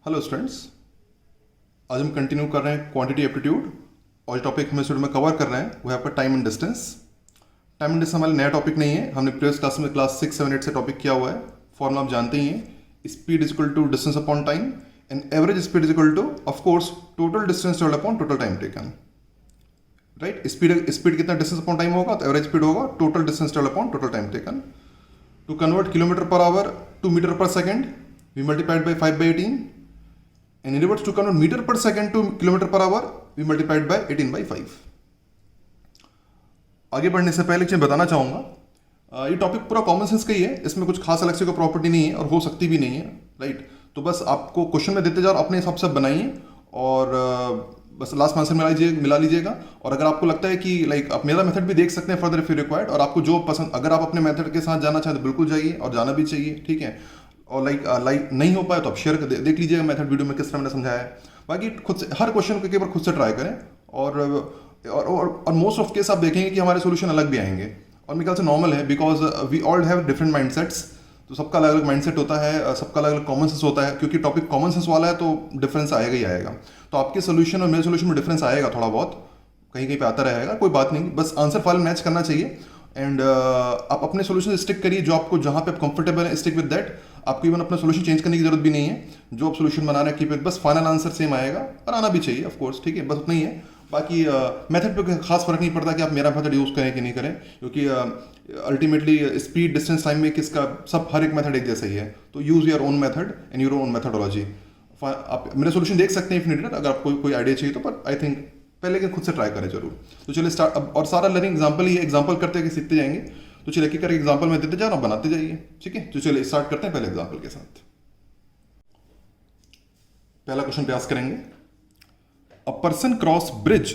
Hello students, आज हम continue कर रहे हैं क्वांटिटी एप्टीट्यूड और जो टॉपिक हम इस वीडियो में कवर कर रहे हैं वो है आपका time and distance. Time and distance हमारा नया टॉपिक नहीं है, हमने प्रीवियस क्लास में क्लास 6, 7, 8 से टॉपिक किया हुआ है। फॉर्मूला आप जानते ही हैं, speed is equal to distance upon time and average speed is equal to of course total distance travelled upon total time taken. Right, speed कितना डिस्टेंस अपॉन टाइम होगा तो एवरेज स्पीड होगा total distance travelled upon total time taken. To convert kilometre per hour to metre per second we multiplied by 5/18 and in reverse to convert meter per second to kilometer per hour we multiplied by 18/5। आगे बढ़ने से पहले एक चीज बताना चाहूंगा, ये topic पूरा कॉमन सेंस का ही है, इसमें कुछ खास अलग से कोई प्रॉपर्टी नहीं है और हो सकती भी नहीं है। राइट, तो बस आपको क्वेश्चन में देते जाओ, अपने हिसाब से बनाइए और बस लास्ट में आंसर मिला लीजिएगा। और अगर आपको लगता है कि लाइक आप मेरा मेथड भी देख सकते हैं फर्दर इफ यू रिक्वायर्ड, और आपको जो पसंद, अगर आप अपने मेथड के साथ जाना चाहें तो बिल्कुल जाइए और जाना भी चाहिए, ठीक है। और लाइक नहीं हो पाए तो आप शेयर कर देख लीजिएगा मेथड वीडियो में किस तरह मैंने समझाया है। बाकी खुद से हर क्वेश्चन को एक बार खुद से ट्राई करें और मोस्ट ऑफ केस आप देखेंगे कि हमारे सोल्यूशन अलग भी आएंगे, और मेरे ख्याल से नॉर्मल है because we all have different mindsets. तो सबका अलग अलग माइंडसेट होता है, सबका अलग अलग कॉमन सेंस होता है, क्योंकि टॉपिक कॉमन सेंस वाला है तो डिफरेंस आएगा ही आएगा। तो आपके सोल्यूशन और मेरे सोल्यूशन में डिफरेंस आएगा, थोड़ा बहुत कहीं कहीं पे आता रहेगा, कोई बात नहीं, बस आंसर फाइल मैच करना चाहिए। एंड आप अपने सोल्यूशन स्टिक करिए, जो आपको जहाँ पे आप कंफर्टेबल है स्टिक विद दैट। आपको इवन अपना सोल्यूशन चेंज करने की जरूरत भी नहीं है, जो आप सोल्यूशन बना रहे हैं कीप इट, बस फाइनल आंसर सेम आएगा और आना भी चाहिए ऑफ कोर्स, ठीक है, बस उतना ही है। बाकी मेथड पे खास फर्क नहीं पड़ता कि आप मेरा मेथड यूज करें कि नहीं करें, क्योंकि अल्टीमेटली स्पीड डिस्टेंस टाइम में किसका सब हर एक मेथड एक जैसा ही है। तो use your own method and your own methodology. आप मेरे सोल्यूशन देख सकते हैं इफ नीडेड, अगर आपको कोई आइडिया चाहिए तो, बट आई थिंक पहले कि खुद से ट्राई करें जरूर। तो चलिए स्टार्ट, और सारा लर्निंग एग्जाम्पल ही है, एग्जाम्पल करते हैं कि सीखते जाएंगे। तो चलिए एक करके एग्जाम्पल में देते जाओ, बनाते जाइए, ठीक है। तो चलिए स्टार्ट करते हैं पहले एग्जाम्पल के साथ। पहला क्वेश्चन प्रयास करेंगे। A person cross bridge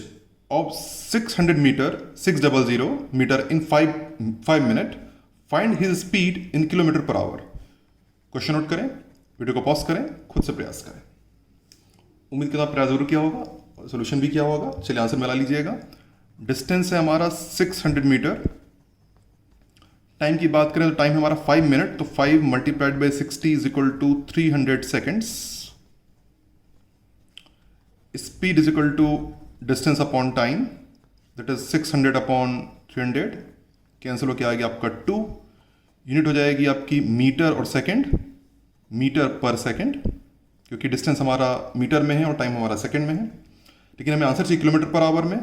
of 600 metre 600 metre in 5 minute, find his speed in kilometre per hour. Question note करें, वीडियो को पॉज करें, खुद से प्रयास करें। उम्मीद करता प्रयास जरूर किया होगा, सोल्यूशन भी किया होगा। चलिए आंसर मिला लीजिएगा। डिस्टेंस है हमारा 600 मीटर, टाइम की बात करें तो टाइम है हमारा 5 मिनट, तो 5 multiplied by 60 is equal to 300 seconds. Speed is equal to distance upon time, that is 600 upon 300, cancel होकर आएगी आपका 2। यूनिट हो जाएगी आपकी मीटर और सेकेंड, मीटर पर सेकेंड, क्योंकि डिस्टेंस हमारा मीटर में है और टाइम हमारा सेकेंड में है। लेकिन हमें आंसर चाहिए किलोमीटर पर आवर में,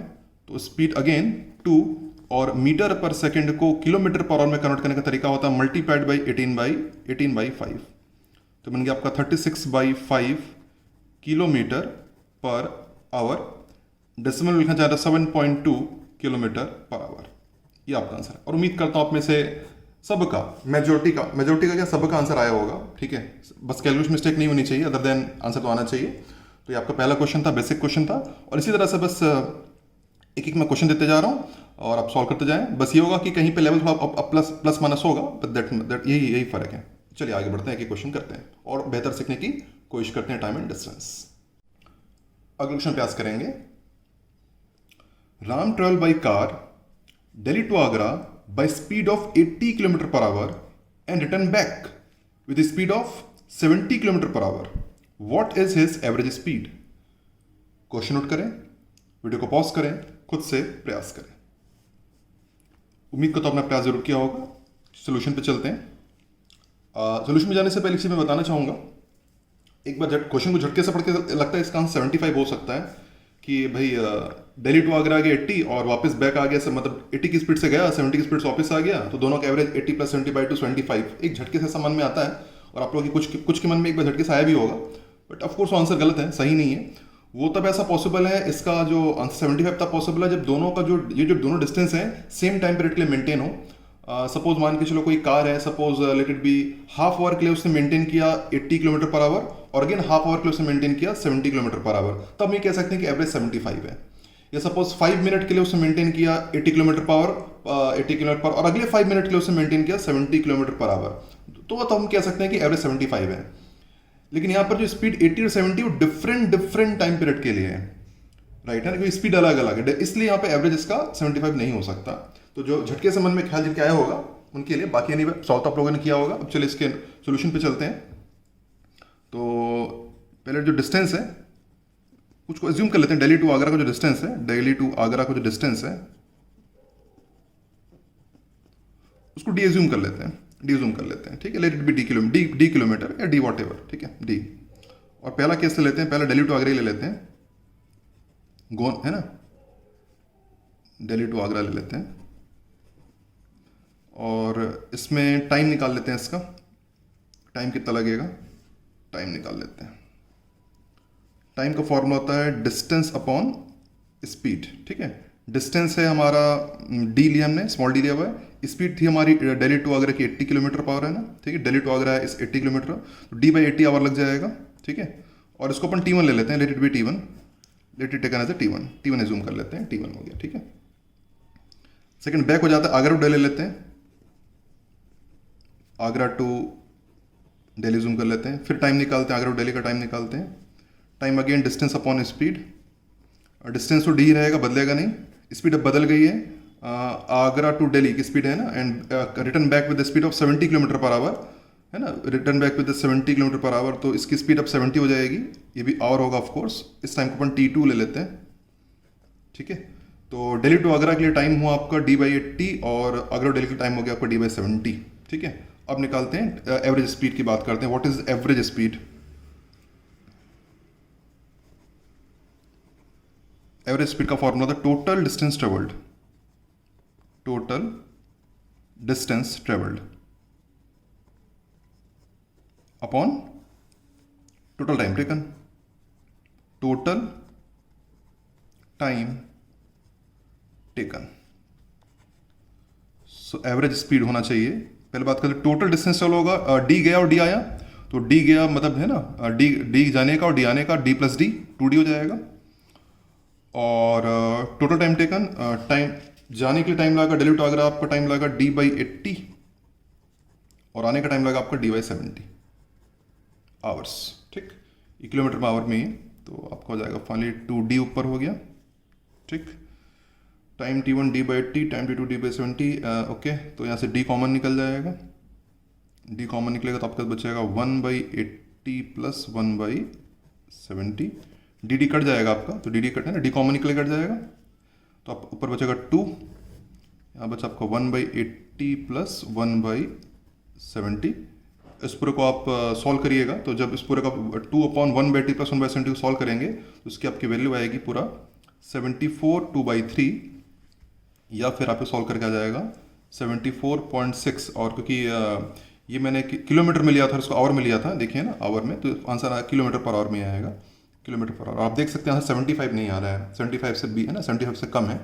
तो स्पीड अगेन 2, और मीटर पर सेकंड को किलोमीटर पर आवर में कन्वर्ट करने का तरीका होता है मल्टीप्लाइड बाई 18/5। तो बन गया आपका 36/5 किलोमीटर पर आवर। डेसिमल लिखना चाह रहा 7.2 किलोमीटर पर आवर। ये आपका आंसर है, और उम्मीद करता हूँ आप में से सबका, मेजोरिटी का क्या सबका आंसर आया होगा, ठीक है। बस कैलकुलेशन मिस्टेक नहीं होनी चाहिए, अदर देन आंसर तो आना चाहिए। तो ये आपका पहला क्वेश्चन था, बेसिक क्वेश्चन था, और इसी तरह से बस एक एक मैं क्वेश्चन देते जा रहा हूँ और आप सॉल्व करते जाएं। बस ये होगा कि कहीं पे लेवल थोड़ा प्लस माइनस होगा, बट दैट यही फर्क है। चलिए आगे बढ़ते हैं, एक एक क्वेश्चन करते हैं और बेहतर सीखने की कोशिश करते हैं टाइम एंड डिस्टेंस। अगला क्वेश्चन प्रयास करेंगे। Ram travel by car Delhi to Agra by speed of 80 kilometre per hour and return back with speed of 70 kilometre per hour. What is his average speed. Question note करें, वीडियो को pause करें, खुद से प्रयास करें। उम्मीद करता हूं आपने प्रयास जरूर किया होगा। सोल्यूशन पे चलते हैं। सोल्यूशन में जाने से पहले चीज मैं बताना चाहूंगा, एक बार क्वेश्चन को झटके से पढ़ के लगता है इसका आंसर 75 हो सकता है कि भाई दिल्ली टू आगरा गया 80 और वापस बैक आ गया, मतलब 80 की स्पीड से गया 70 की स्पीड से वापस आ गया, तो दोनों का एवरेज 80 + 70/2 75। एक झटके से मन में आता है, और आप लोगों की कुछ के मन में एक बार झटके से आया भी होगा, बट ऑफकोर्स वो आंसर गलत है, सही नहीं है। वो तब ऐसा पॉसिबल है, इसका जो आंसर 75 तब पॉसिबल है जब दोनों का जो दोनों डिस्टेंस है सेम टाइम पीरियड के लिए मेंटेन हो। सपोज मान के चलो कोई कार है, suppose let it be half hour के लिए उसने मेंटेन किया 80 किलोमीटर पर आवर, और अगेन हाफ आवर के लिए उसने मेंटेन किया 70 किलोमीटर पर आवर, तब हम ये कह सकते हैं कि एवरेज 75 है। या सपोज 5 मिनट के लिए उसने मेंटेन किया 80 किलोमीटर पर आवर, 80 किलोमीटर पर, और अगले 5 मिनट के लिए उसने मेंटेन किया 70 किलोमीटर पर आवर, तो हम कह सकते हैं कि एवरेज 75 है। लेकिन यहाँ पर जो स्पीड 80 और 70 वो डिफरेंट टाइम पीरियड के लिए है, राइट है ना, क्योंकि स्पीड अलग अलग है, इसलिए यहाँ पे एवरेज इसका 75 नहीं हो सकता। तो जो झटके से मन में ख्याल जिनके आया होगा उनके लिए, बाकी नहीं सॉल्व तो आप लोगों ने किया होगा। अब चलिए इसके सोल्यूशन पे चलते हैं। तो पहले जो डिस्टेंस है कुछ को एज्यूम कर लेते हैं, दिल्ली टू आगरा का जो डिस्टेंस है, दिल्ली टू आगरा का जो डिस्टेंस है उसको डी एज्यूम कर लेते हैं, डी एज्यूम कर लेते हैं, ठीक है। Late it B D kilometre या डी वॉट एवर, ठीक है, डी। और पहला केस ले लेते हैं, पहला दिल्ली टू आगरा ही ले लेते हैं, गोन है ना, दिल्ली टू आगरा ले लेते हैं और इसमें टाइम निकाल लेते हैं, इसका टाइम कितना लगेगा, टाइम निकाल लेते हैं। टाइम का फॉर्मूला होता है डिस्टेंस अपॉन स्पीड, ठीक है। डिस्टेंस है हमारा डी लिया हमने, स्मॉल डी लिया हुआ है। स्पीड थी हमारी दिल्ली टू आगरा की 80 किलोमीटर पर आवर है ना, ठीक है। दिल्ली टू आगरा है इस 80 किलोमीटर, तो डी बाई 80 आवर लग जाएगा, ठीक है। और इसको अपन T1 ले लेते हैं, let it be T1, let it taken as a T1 assume कर लेते हैं, T1 हो गया, ठीक है। सेकंड बैक हो जाता है, आगरा टू दिल्ली लेते हैं, आगरा टू दिल्ली जूम कर लेते हैं, फिर टाइम निकालते हैं, आगरा टू दिल्ली का टाइम निकालते हैं। Time again distance upon speed, distance तो डी रहेगा, बदलेगा नहीं, स्पीड अब बदल गई है। आगरा टू दिल्ली की स्पीड है ना, and return back with the speed of 70 kilometre per our है ना, return back with the 70 kilometre per our, तो इसकी स्पीड अब 70 हो जाएगी, ये भी आवर होगा ऑफ कोर्स। इस टाइम को अपन T2 ले लेते हैं, ठीक है। तो दिल्ली टू आगरा के लिए टाइम हुआ आपका डी बाई 80 और आगरा दिल्ली का टाइम हो गया आपका डी बाई 70, ठीक है। अब निकालते हैं एवरेज स्पीड की बात करते हैं, what is average speed. Average speed का फॉर्मूला था total distance travelled, total distance travelled upon total time taken, total time taken. So average speed होना चाहिए, पहले बात करें टोटल डिस्टेंस ट्रेवल होगा, डी गया और डी आया, तो डी गया मतलब है ना डी जाने का और डी आने का, डी प्लस डी 2D हो जाएगा। और टोटल टाइम टेकन, टाइम जाने के लिए टाइम लगा दिल्ली टू आगरा आपका टाइम लगा डी बाई 80 और आने का टाइम लगा आपका डी बाई 70 आवर्स, ठीक। ये किलोमीटर पर आवर में ही, तो आपका हो जाएगा फाइनली 2D ऊपर हो गया, ठीक। Time T1 D by 80, time T2 D by 70, okay. तो यहाँ से D कॉमन निकल जाएगा, D कॉमन निकलेगा तो आपका बचेगा 1/80 प्लस 1/70, डी कट जाएगा आपका, तो डी कट है ना, डी कॉमन निकले कट जाएगा, तो आप ऊपर बचेगा 2, यहाँ बचा आपका 1/80 प्लस 1/70। इस पूरे को आप सॉल्व करिएगा, तो जब इस पूरे का 2/1/80 प्लस 1/70 को सॉल्व करेंगे तो उसकी आपकी वैल्यू आएगी पूरा 74 2/3, या फिर आप सॉल्व करके आ जाएगा 74.6। और क्योंकि ये मैंने किलोमीटर में लिया था, इसको आवर में लिया था, देखिए ना आवर में, तो आंसर किलोमीटर पर आवर में आएगा, किलोमीटर पर आवर। आप देख सकते हैं यहाँ 75 नहीं आ रहा है, 75 से भी है ना, 75 से कम है।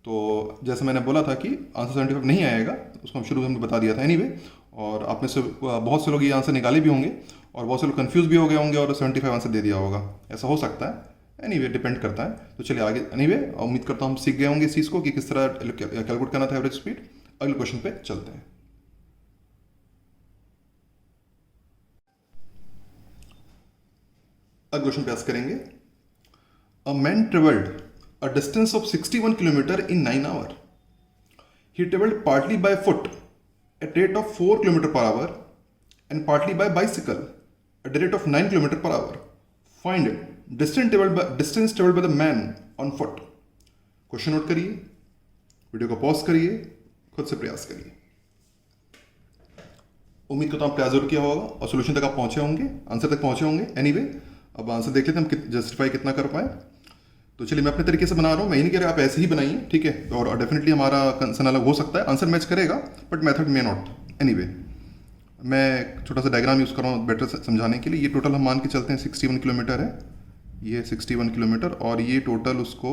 तो जैसे मैंने बोला था कि आंसर 75 नहीं आएगा, उसको हम शुरू में बता दिया था एनीवे। और आप में से बहुत से लोग ये आंसर निकाले भी होंगे और बहुत से लोग कंफ्यूज भी हो गए होंगे और 75 आंसर दे दिया होगा, ऐसा हो सकता है। एनीवे डिपेंड करता है। तो चलिए आगे, एनीवे उम्मीद करता हूँ हम सीख गए होंगे इस चीज़ को कि किस तरह कैलकुलेट करना था एवरेज स्पीड। अगले क्वेश्चन पे चलते हैं। अगले क्वेश्चन पे आस करेंगे, a man travelled a distance of 61 km in 9 hours. He traveled partly by foot at rate of 4 km per hour and partly by bicycle at the rate of 9 km per hour. Find distance traveled by the man on foot. Question note करिए, video को pause करिए, खुद से प्रयास करिए। उम्मीद करता हूँ प्रयास जरूर किया होगा और सोल्यूशन तक आप पहुंचे होंगे, आंसर तक पहुंचे होंगे। एनीवे अब आंसर देख लेते हैं हम जस्टिफाई कितना कर पाए। तो चलिए मैं अपने तरीके से बना रहा हूँ, मैं ही नहीं कह रहा आप ऐसे ही बनाइए, ठीक है। और डेफिनेटली हमारा कंसर्न अलग हो सकता है, आंसर मैच करेगा but method may not. Anyway मैं छोटा सा डायग्राम यूज़ कर रहा हूँ बेटर समझाने के लिए। ये टोटल हम मान के चलते हैं 61 किलोमीटर है, ये 61 किलोमीटर, और ये टोटल उसको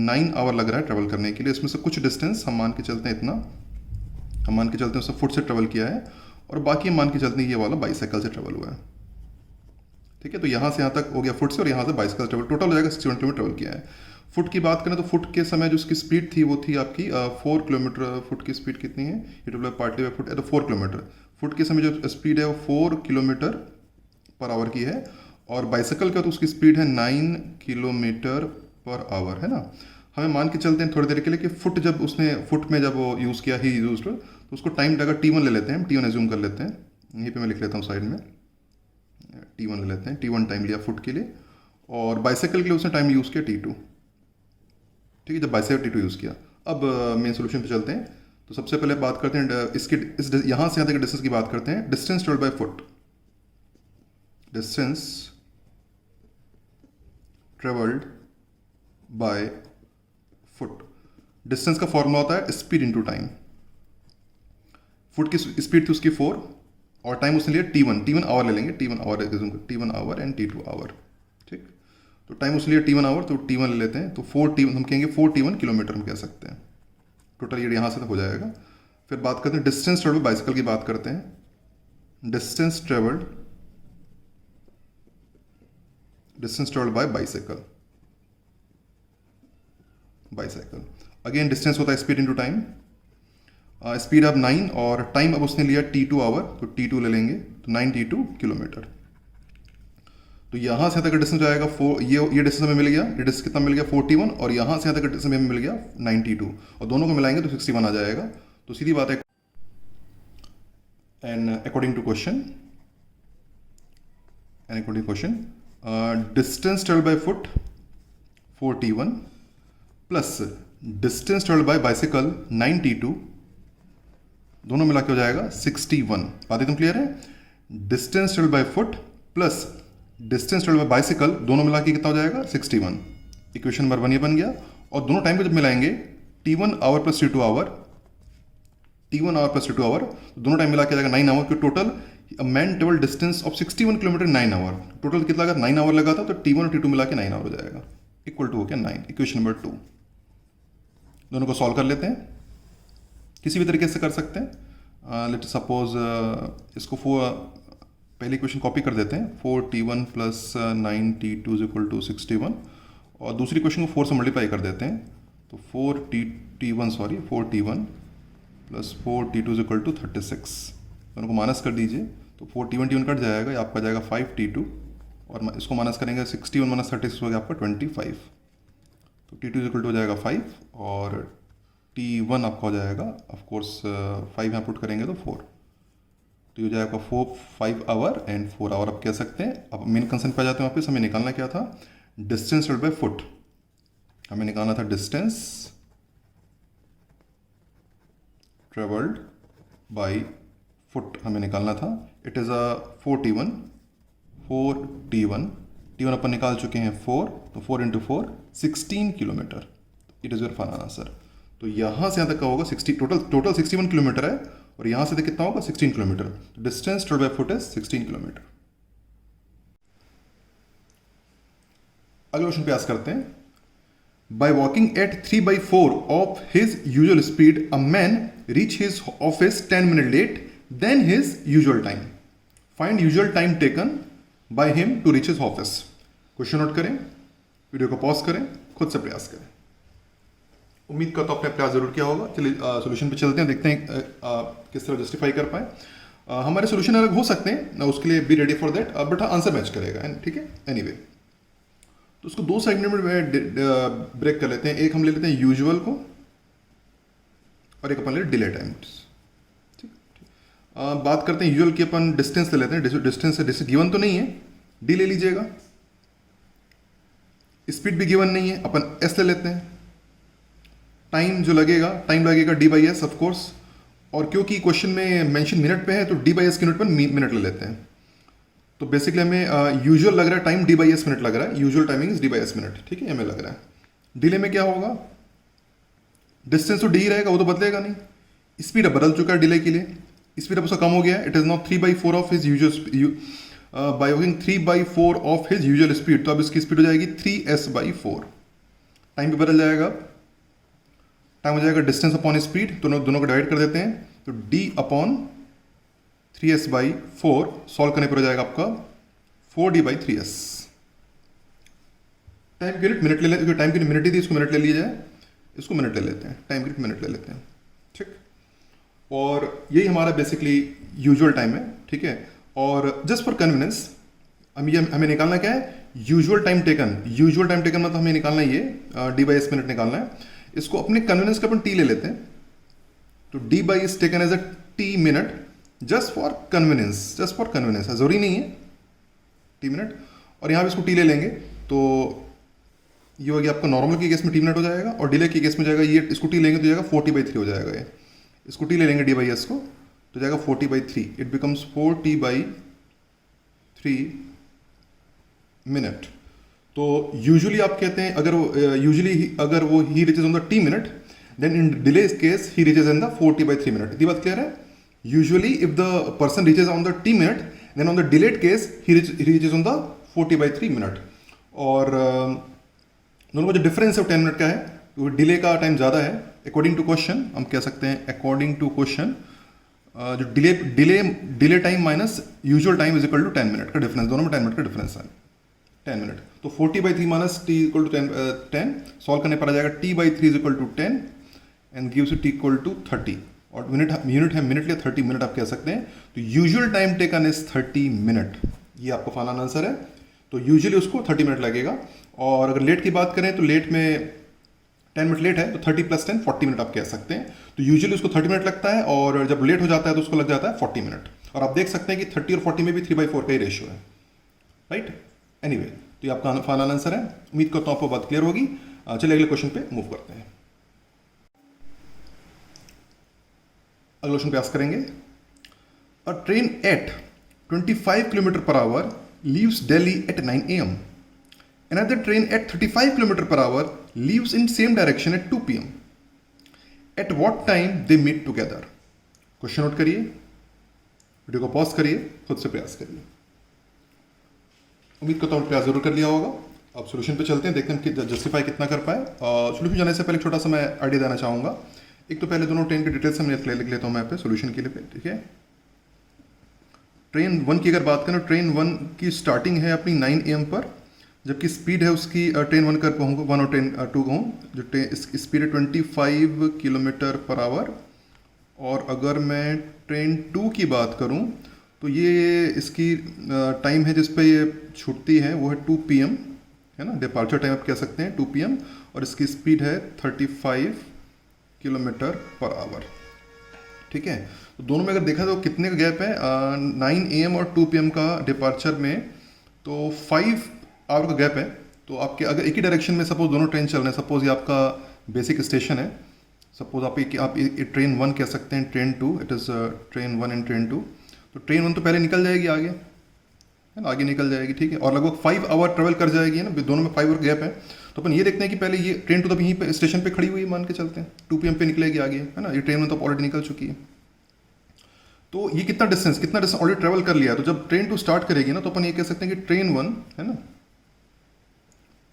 9 आवर लग रहा है ट्रेवल करने के लिए। इसमें से कुछ डिस्टेंस हम मान के चलते हैं, इतना हम मान के चलते हैं उससे फुट से ट्रेवल किया है, और बाकी हम मान के चलते हैं ये वाला बाईसाइकिल से ट्रेवल हुआ है, ठीक है। तो यहाँ से यहाँ तक हो गया फुट से, और यहाँ से बाईसाइकिल ट्रेवल, टोटल हो जाएगा 61 किलोमीटर ट्रेवल किया है। फुट की बात करें तो फुट के समय जो उसकी स्पीड थी वो थी आपकी 4 किलोमीटर। फुट की स्पीड कितनी है, ये टोटल पार्टली बाय फुट है तो 4 किलोमीटर। फुट के समय जो स्पीड है वो 4 किलोमीटर पर आवर की है, और बाईसाइकिल का तो उसकी स्पीड है 9 किलोमीटर पर आवर, है ना। हमें मान के चलते हैं थोड़ी देर के लिए कि फुट जब उसने फुट में जब वो यूज़ किया ही तो उसको टाइम लगा T1 ले लेते हैं, T1 एज्यूम कर लेते हैं, यहीं पे मैं लिख लेता हूँ साइड में। T1 ले लेते हैं, T1 टाइम लिया फुट के लिए, और बाइसाइकिल के लिए उसने टाइम यूज़ किया T2। ठीक है, जब बाइसाइकिल T2 यूज़ किया। अब मेन सोल्यूशन पे चलते हैं। तो सबसे पहले बात करते हैं इसके यहाँ से यहाँ तक डिस्टेंस की बात करते हैं। Distance travelled by foot, distance travelled by foot. Distance का फॉर्मूला होता है स्पीड इनटू टाइम। फुट की स्पीड थी उसकी 4 और टाइम उसने लिया T1 आवर ले लेंगे, T1 our and T2 our. ठीक, तो टाइम उसने लिया T1 आवर, तो T1 ले लेते हैं, तो 4T1 हम कहेंगे 4T1 किलोमीटर हम कह सकते हैं। टोटल ये यहाँ से तो हो जाएगा। फिर बात करते हैं डिस्टेंस ट्रेवल्ड बाइसाइकिल की बात करते हैं। Distance travelled by bicycle. Again distance होता है स्पीड इनटू टाइम। स्पीड अब 9 और टाइम अब उसने लिया T2 आवर, तो T2 ले लेंगे, तो 9T2 किलोमीटर। तो यहाँ से यहाँ तक डिस्टेंस जाएगा 4, ये डिस्टेंस हमें मिल गया, ये डिस्टेंस कितना मिल गया 41, और यहाँ से यहाँ तक डिस्टेंस हमें मिल गया 92, और दोनों को मिलाएंगे तो 61 आ जाएगा। तो सीधी बात है। And according to question, distance travelled by foot 4T1 plus distance travelled by bicycle 9T2, दोनों मिला के हो जाएगा 61। बात एकदम क्लियर है। Distance travelled by foot plus distance travelled by bicycle, दोनों मिला के कितना हो जाएगा 61। इक्वेशन नंबर 1 ये बन गया। और दोनों टाइम को जब मिलाएंगे T1 our plus T2 our, तो दोनों टाइम मिला के जाएगा 9 आवर। के total man travel distance of 61 kilometre 9 hour. Total कितना लगा 9 आवर लगा था, तो T1 और T2 मिला के 9 आवर हो जाएगा, इक्वल टू हो गया 9। Equation number 2। दोनों को सॉल्व कर लेते हैं, किसी भी तरीके से कर सकते हैं। लेट सपोज इसको पहली इक्वेशन कॉपी कर देते हैं, 4T1 plus 9T2 is equal to 61, और दूसरी इक्वेशन को 4 से मल्टीप्लाई कर देते हैं, तो 4T1 plus 4T2 is equal to 36। दोनों को माइनस कर दीजिए, तो 4T1 कट जाएगा, ये आपका जाएगा 5T2, और इसको माइनस करेंगे 61 माइनस 36 हो गया आपका 25। तो T2 इज इक्वल टू हो जाएगा 5, और T1 आपका हो जाएगा ऑफकोर्स 5 यहाँ पुट करेंगे तो 4, तो ये हो जाएगा 5 आवर एंड 4 आवर आप कह सकते हैं। अब मेन कंसेप्ट पे आ जाते हैं वापस। हमें निकालना क्या था, डिस्टेंस ट्रेवल्ड बाय फुट। हमें निकालना था डिस्टेंस ट्रेवल्ड बाय फुट, हमें निकालना था। It is a 4T1 T1 अपन निकाल चुके हैं 4, तो 4 into 4 16 kilometre. It is your final answer. तो यहाँ से यहाँ तक का होगा 60, टोटल 61 किलोमीटर है, और यहाँ से तक कितना होगा 16 kilometre. Distance travelled by foot is 16 kilometre. अगले क्वेश्चन पे आस करते हैं। By walking at 3/4 of his usual speed a man reach his office 10 minute late than his usual time. Find usual time taken by him to reach his office. Question note करें, video को pause करें, खुद से प्रयास करें। उम्मीद करता हूं आपने प्रयास जरूर किया होगा। चलिए सोल्यूशन पे चलते हैं, देखते हैं किस तरह जस्टिफाई कर पाए। हमारे सोल्यूशन अलग हो सकते हैं, उसके लिए be ready for that, but answer match करेगा, ठीक है। एनीवे, तो उसको दो सेगमेंट में ब्रेक कर लेते हैं। एक हम ले लेते हैं यूजुअल को, और एक अपन ले डिले टाइम। ठीक, बात करते हैं यूजुअल की, अपन डिस्टेंस ले लेते हैं। डिस्टेंस गिवन तो नहीं है, डी ले लीजिएगा। स्पीड भी गिवन नहीं है, अपन एस ले लेते हैं। टाइम जो लगेगा, टाइम लगेगा D/S ऑफकोर्स, और क्योंकि क्वेश्चन में मेंशन मिनट पे है, तो D/S के यूनिट पर मिनट ले लेते हैं। तो बेसिकली हमें यूजुअल लग रहा है टाइम, D/S मिनट लग रहा है। Usual timing is D/S minute, ठीक है, हमें लग रहा है। डिले में क्या होगा, डिस्टेंस तो डी रहेगा, वो तो बदलेगा नहीं। स्पीड अब बदल चुका है डिले के लिए, स्पीड अब उसका कम हो गया है। It is not 3/4 of his usual, by walking 3/4 of his usual speed, तो अब इसकी स्पीड हो जाएगी 3S/4। टाइम भी बदल जाएगा, टाइम हो जाएगा डिस्टेंस अपॉन स्पीड, तो दोनों को डिवाइड कर देते हैं, तो D अपॉन 3S/4 सॉल्व करने पर हो जाएगा आपका 4D/3S। टाइम की यूनिट मिनट ले लेते हैं, टाइम की मिनट ही थी, इसको मिनट ले लिया जाए, इसको मिनट ले लेते हैं, टाइम की मिनट ले लेते हैं, ठीक। और यही हमारा बेसिकली यूजुअल टाइम है, ठीक है। और जस्ट फॉर कन्वीनियंस हमें निकालना क्या है, usual time taken. Usual time taken मतलब हमें निकालना ये D/S मिनट निकालना है। इसको अपने कन्वीनियंस का अपन टी ले लेते हैं, तो D/S taken as a T minute, just for convenience है, जरूरी नहीं है, टी मिनट, और यहाँ पे इसको टी ले लेंगे तो ये हो गया आपका नॉर्मल के केस में टी मिनट हो जाएगा, और डिले के केस में जाएगा ये, इसको टी लेंगे तो जाएगा 40/3 हो जाएगा ये, इसको टी ले लेंगे डी बाई एस को तो जाएगा 40/3, इट बिकम्स 4t/3 मिनट। तो यूजुअली आप कहते हैं अगर वो he reaches on the T minute, then in delay case he reaches in the 40/3 minute. ये बात क्लियर है? Usually if the person reaches on the T minute, then on the delayed case he reaches on the 40/3 minute. और दोनों का जो difference है 10 minute का है, तो डिले का टाइम ज़्यादा है। अकॉर्डिंग टू क्वेश्चन हम कह सकते हैं, अकॉर्डिंग टू क्वेश्चन जो delay time minus usual time is equal to 10 minute का डिफरेंस, दोनों में 10 मिनट का डिफरेंस है, 10 मिनट। तो 40/3 minus T equal to 10 solve करने पर आ जाएगा t/3 is equal to 10 and gives t equal to 30, और यूनिट है मिनट या 30 मिनट आप कह सकते हैं। तो usual time taken is 30 minute, ये आपका फाइनल आंसर है। तो यूजुअली उसको 30 मिनट लगेगा, और अगर लेट की बात करें तो लेट में 10 मिनट लेट है तो 30 + 10 40 मिनट आप कह सकते हैं। तो यूजुअली उसको 30 मिनट लगता है, और जब लेट हो जाता है तो उसको लग जाता है 40 मिनट। और आप देख सकते हैं कि 30 और 40 में भी 3/4 का ही रेशियो है, राइट। एनीवे, तो ये आपका फाइनल आंसर है। उम्मीद करता हूँ आपको बात क्लियर होगी। चलिए अगले क्वेश्चन पे मूव करते हैं। अगले क्वेश्चन पे आस्क करेंगे, a train eight 25 km/h leaves Delhi at 9 a.m. Another train at 35 km/h leaves in same direction at 2 p.m. At what time they meet together? Question note करिए, वीडियो को pause करिए, खुद से प्रयास करिए। उम्मीद करता हूँ प्रयास जरूर कर लिया होगा। अब सोल्यूशन पे चलते हैं, देखते हैं कि जस्टिफाई कितना कर पाए। सोल्यूशन जाने से पहले छोटा सा मैं आइडिया देना चाहूँगा। एक तो पहले दोनों ट्रेन की डिटेल्स हम लिख लेता हूँ मैं पे सोल्यूशन के लिए, ठीक है। ट्रेन 1 की अगर बात करें, ट्रेन 1 की स्टार्टिंग है अपनी 9 AM पर, जबकि स्पीड है उसकी ट्रेन 1 कर कहूँगा 1 और ट्रेन 2 कहूँ, जो स्पीड है 25 km/h। और अगर मैं ट्रेन 2 की बात करूँ तो ये इसकी टाइम है जिस पे ये छूटती है वो है 2 PM, है ना, डिपार्चर टाइम आप कह सकते हैं 2 PM, और इसकी स्पीड है 35 km/h, ठीक है। तो दोनों में अगर देखा तो कितने का गैप है, 9 AM और 2 PM का डिपार्चर में, तो 5 आवर का गैप है। तो आपके अगर एक ही डायरेक्शन में सपोज दोनों ट्रेन चल रहे हैं, सपोज ये आपका बेसिक स्टेशन है, सपोज आप ट्रेन 1 कह सकते हैं, train 2, it is train 1 and train 2। तो ट्रेन 1 तो पहले निकल जाएगी आगे, है ना, आगे निकल जाएगी, ठीक है, और लगभग 5 आवर ट्रेवल कर जाएगी, है ना, दोनों में 5 आवर गैप है। तो अपन ये देखते हैं कि पहले ये ट्रेन 2 तो यहीं पे स्टेशन पे खड़ी हुई है, मान के चलते हैं 2 PM पे निकलेगी आगे, है ना, ये ट्रेन 1 तो ऑलरेडी निकल चुकी है। तो ये कितना डिस्टेंस ऑलरेडी ट्रेवल कर लिया। तो जब ट्रेन 2 स्टार्ट करेगी ना, तो अपन ये कह सकते हैं कि ट्रेन 1, है ना,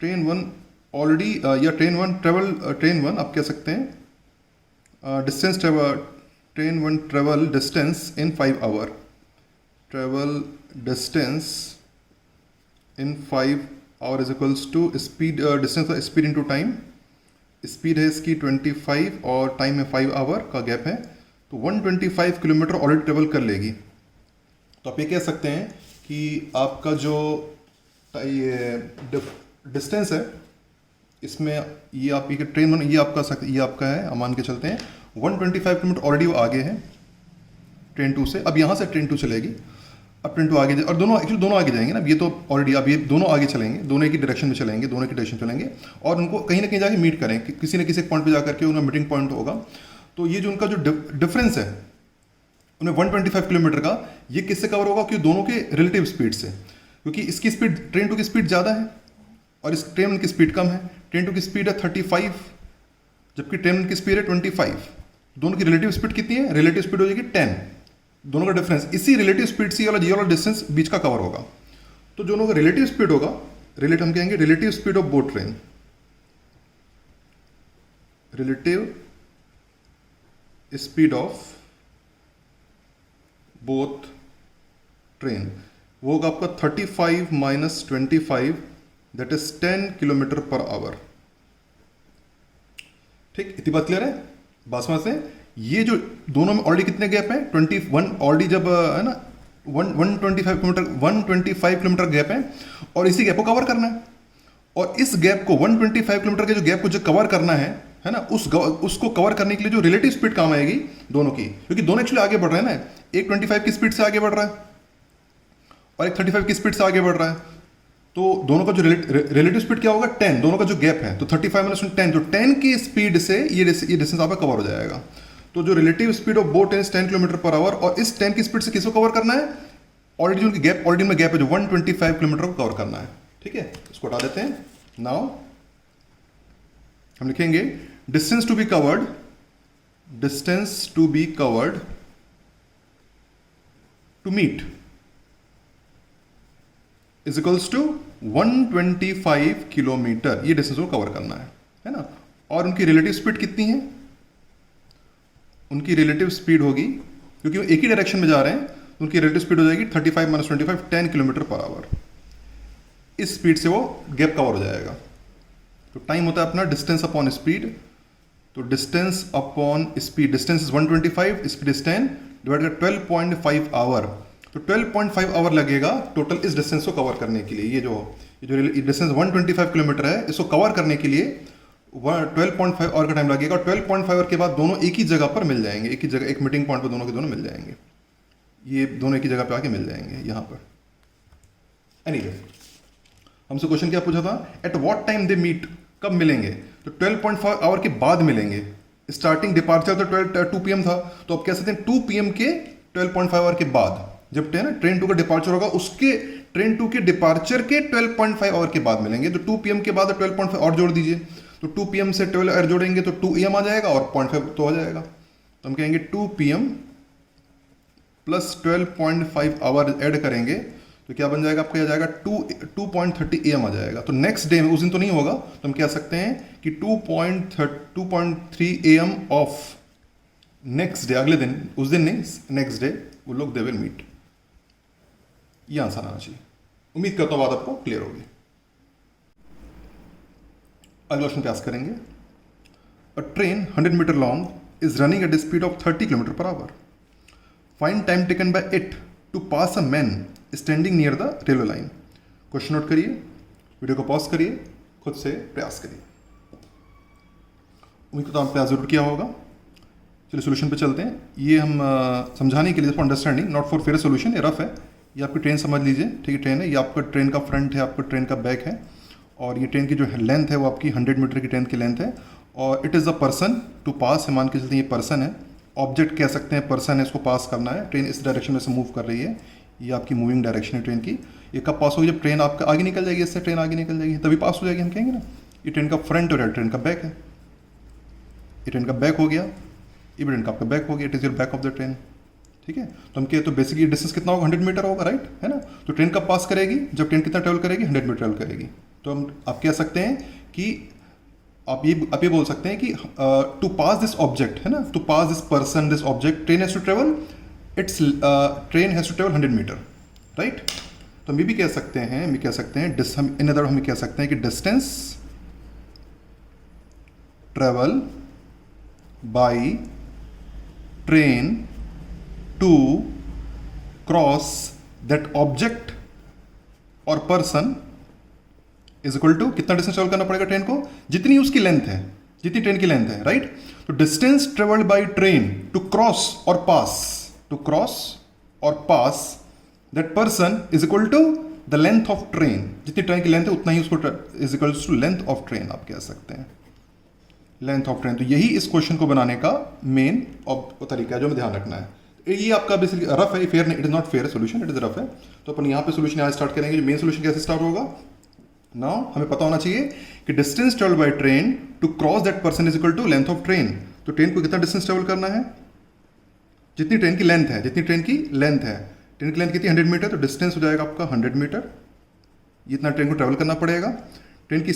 ट्रेन 1 ऑलरेडी, या ट्रेन 1 आप कह सकते हैं distance train 1 travel distance in 5 hour, travel distance in 5 hour is equals to speed, distance speed into time. Speed है इसकी 25 और टाइम है 5 आवर का गैप है, तो 125 किलोमीटर ऑलरेडी ट्रेवल कर लेगी। तो आप ये कह सकते हैं कि आपका जो ये डिस्टेंस है इसमें, ये आप ये ट्रेन 1 ये आपका है, मान के चलते हैं 125 किलोमीटर ऑलरेडी वो आगे है ट्रेन 2 से। अब यहाँ से ट्रेन 2 चलेगी, अब ट्रेन 2 आगे, और दोनों एक्चुअली दोनों आगे जाएंगे ना, ये तो ऑलरेडी, अब ये दोनों आगे चलेंगे, दोनों एक ही डायरेक्शन में चलेंगे, दोनों की डायरेक्शन चलेंगे, और उनको कहीं ना कहीं जाके मीट करें, किसी न किसी पॉइंट पे जाकर के उनका मीटिंग पॉइंट होगा। तो ये जो उनका जो डिफरेंस है उनमें 125 किलोमीटर का, ये किससे कवर होगा, कि दोनों के रिलेटिव स्पीड से, क्योंकि इसकी स्पीड ट्रेन 2 की स्पीड ज़्यादा है और इस ट्रेन 1 की स्पीड कम है। ट्रेन 2 की स्पीड है 35, जबकि ट्रेन 1 की स्पीड है 25। दोनों की रिलेटिव स्पीड कितनी है, रिलेटिव स्पीड हो जाएगी 10, दोनों का डिफरेंस इसी रिलेटिव स्पीड से ये वाला डिस्टेंस बीच का कवर होगा। तो दोनों का रिलेटिव स्पीड होगा, हम कहेंगे relative speed of both train, relative speed of both train, वो होगा आपका 35 माइनस 25, दैट इज 10 km/h। ठीक, इतनी बात क्लियर है। बात से ये जो दोनों में ऑलरेडी कितने गैप है, 21 ऑलरेडी, जब है ना 125 किलोमीटर गैप है, और इसी गैप को कवर करना है, और इस गैप को 125 किलोमीटर के जो गैप को जो कवर करना है ना, उसको कवर करने के लिए जो रिलेटिव स्पीड काम आएगी दोनों की, क्योंकि दोनों एक्चुअली आगे बढ़ रहे हैं ना, एक 25 की स्पीड से आगे बढ़ रहा है और एक 35 की स्पीड से आगे बढ़ रहा है, तो दोनों का जो रिलेटिव स्पीड क्या होगा 10, दोनों का जो गैप है, तो 35 माइनस 10, तो 10 की स्पीड से ये डिस्टेंस आपका कवर हो जाएगा। तो जो relative speed of boat is 10 kilometre per hour, और इस 10 की स्पीड से किसको कवर करना है, ऑलरेडी उनकी गैप, ऑलरेडी में गैप है जो 125 किलोमीटर को कवर करना है। ठीक है, इसको हटा देते हैं। नाउ हम लिखेंगे distance to be covered, distance to be covered to meet is equals to 125 kilometre, ये डिस्टेंस को कवर करना है ना। और उनकी रिलेटिव स्पीड कितनी है, उनकी रिलेटिव स्पीड होगी, क्योंकि वो एक ही डायरेक्शन में जा रहे हैं, तो उनकी रिलेटिव स्पीड हो जाएगी 35 माइनस 25, 10 किलोमीटर पर आवर। इस स्पीड से वो गैप कवर हो जाएगा। तो टाइम होता है अपना डिस्टेंस अपॉन स्पीड, तो distance upon speed, distance is 125, speed is 10, divide by 12.5 hour, तो 12.5 आवर लगेगा टोटल इस डिस्टेंस को कवर करने के लिए। ये जो डिस्टेंस 125 किलोमीटर है, इसको कवर करने के लिए 12.5 आवर का टाइम लगेगा। 12.5 आवर के बाद दोनों एक ही जगह पर मिल जाएंगे, एक ही जगह, एक मीटिंग पॉइंट पर दोनों के दोनों मिल जाएंगे, ये दोनों एक ही जगह पे आके मिल जाएंगे यहाँ पर। एनीवे, हमसे क्वेश्चन क्या पूछा था, at what time they meet, कब मिलेंगे, तो 12.5 आवर के बाद मिलेंगे। स्टार्टिंग डिपार्चर तो 2 PM था, तो आप कह सकते हैं 2 PM के 12.5 आवर के बाद, जब ट्रेन 2 का डिपार्चर होगा, उसके ट्रेन 2 के डिपार्चर के 12.5 आवर के बाद मिलेंगे। तो 2 PM के बाद 12.5 और जोड़ दीजिए, तो 2 PM से 12 आवर जोड़ेंगे तो 2 AM आ जाएगा और 0.5 तो हो जाएगा। तो हम कहेंगे 2 PM प्लस 12.5 आवर ऐड करेंगे तो क्या बन जाएगा आपका, आ जाएगा 2.30 AM आ जाएगा। तो नेक्स्ट डे में, उस दिन तो नहीं होगा, तो हम कह सकते हैं कि 2.3 AM ऑफ नेक्स्ट डे, अगले दिन, उस दिन नहीं, नेक्स्ट डे वो लोग दे विल मीट। ये आंसर आना चाहिए। उम्मीद करता हूं बात आपको क्लियर होगी। अगला क्वेश्चन प्रयास करेंगे। A train 100 metre long is running at the speed of 30 kilometre per hour. Find time taken by it to pass a man standing near the railway line. Question note करिए, video को pause करिए, खुद से प्रयास करिए। उम्मीद करता हूं प्रयास जरूर किया होगा। चलिए सोल्यूशन पे चलते हैं। ये हम समझाने के लिए, for understanding, not for fair solution, ये रफ है। ये आपकी ट्रेन समझ लीजिए, ठीक है, ट्रेन है, ये आपका ट्रेन का फ्रंट है, आपका ट्रेन का बैक है, और ये ट्रेन की जो लेंथ है वो आपकी 100 मीटर की ट्रेन की लेंथ है, और it is a person to pass है, मान के चलते हैं ये पर्सन है, ऑब्जेक्ट कह सकते हैं, पर्सन है, इसको पास करना है। ट्रेन इस डायरेक्शन में से मूव कर रही है, ये आपकी मूविंग डायरेक्शन है ट्रेन की। ये कब पास होगी, जब ट्रेन आपका आगे निकल जाएगी, इससे ट्रेन आगे निकल जाएगी तभी पास हो जाएगी, हम कहेंगे ना। ये ट्रेन का फ्रंट और ट्रेन का बैक है, ये ट्रेन का बैक हो गया, ये ट्रेन का आपका बैक हो गया, it is your back of the train. ठीक है, तो हम कहे तो बेसिकली डिस्टेंस कितना होगा, 100 मीटर होगा, राइट, है ना। तो ट्रेन कब पास करेगी, जब ट्रेन कितना ट्रेवल करेगी, 100 मीटर ट्रेवल करेगी। तो हम आप कह सकते हैं कि आप ये बोल सकते हैं कि टू पास दिस ऑब्जेक्ट, है ना, to pass this person, this object, train has to travel, train has to travel 100 metre, right. तो हम ये भी कह सकते हैं, इन अदर हम कह सकते हैं कि distance travel by train to cross that object और पर्सन इज इक्वल टू, कितना डिस्टेंस ट्रेवल करना पड़ेगा ट्रेन को, जितनी उसकी लेंथ है, जितनी ट्रेन की लेंथ है, राइट। तो distance travelled by train to cross और pass that person is equal to the length of train, जितनी ट्रेन की लेंथ है उतना ही उसको is equal to length of train, आप कह सकते हैं, लेंथ ऑफ ट्रेन। तो यही इस क्वेश्चन को बनाने का मेन तरीका है जो हमें ध्यान रखना है। ये आपका बेसिकली रफ है, फेयर नहीं, it is not fair solution, it is rough है। तो अपन यहाँ पे सोल्यूशन यहाँ स्टार्ट करेंगे। मेन सोल्यूशन कैसे स्टार्ट होगा, नाउ हमें पता होना चाहिए कि distance travel by train to cross that person is equal to length of train. तो ट्रेन को कितना डिस्टेंस ट्रेवल करना है, जितनी ट्रेन की लेंथ है, जितनी ट्रेन की लेंथ है, ट्रेन की लेंथ कितनी 100 मीटर, तो डिस्टेंस हो जाएगा आपका 100 मीटर, इतना ट्रेन को ट्रेवल करना पड़ेगा। ट्रेन की